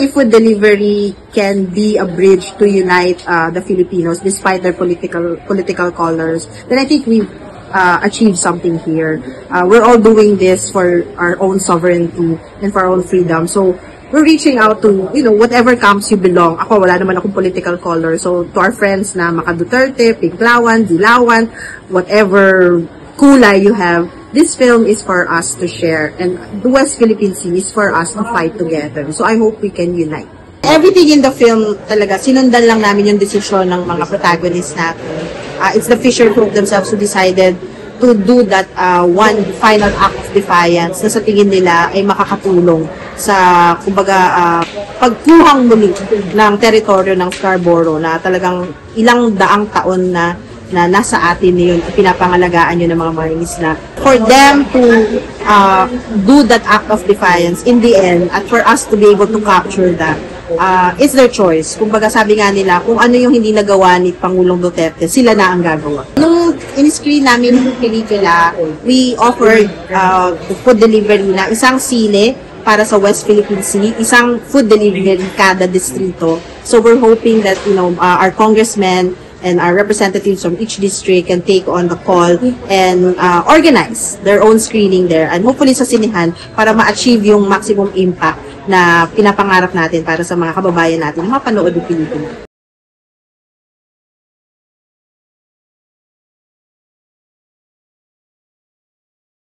think if food delivery can be a bridge to unite the Filipinos despite their political colors, then I think we've achieved something here. We're all doing this for our own sovereignty and for our own freedom. So we're reaching out to, whatever camps you belong. Ako, wala naman akong political color. So to our friends na Maka Duterte, Pinklawan, Dilawan, whatever kulay you have, this film is for us to share. And the West Philippine Sea is for us to fight together. So I hope we can unite. Everything in the film talaga, sinundan lang namin yung desisyon ng mga protagonists natin. It's the fisher folk themselves who decided to do that one final act of defiance na sa tingin nila ay makakatulong sa, kumbaga, pagkuhang muli ng teritoryo ng Scarborough na talagang ilang daang taon na nasa atin yun, pinapangalagaan yun ng mga Marinista. For them to do that act of defiance in the end, at for us to be able to capture that, it's their choice. Kumbaga sabi nga nila, kung ano yung hindi nagawa ni Pangulong Duterte, sila na ang gagawa. Nung in-screen namin yung pelikula, we offered the food delivery na isang sine para sa West Philippine Sea, isang food delivery kada distrito. So we're hoping that, our congressmen and our representatives from each district can take on the call and organize their own screening there. And hopefully sa sinihan para ma-achieve yung maximum impact na pinapangarap natin para sa mga kababayan natin na mapanood yung pelikula.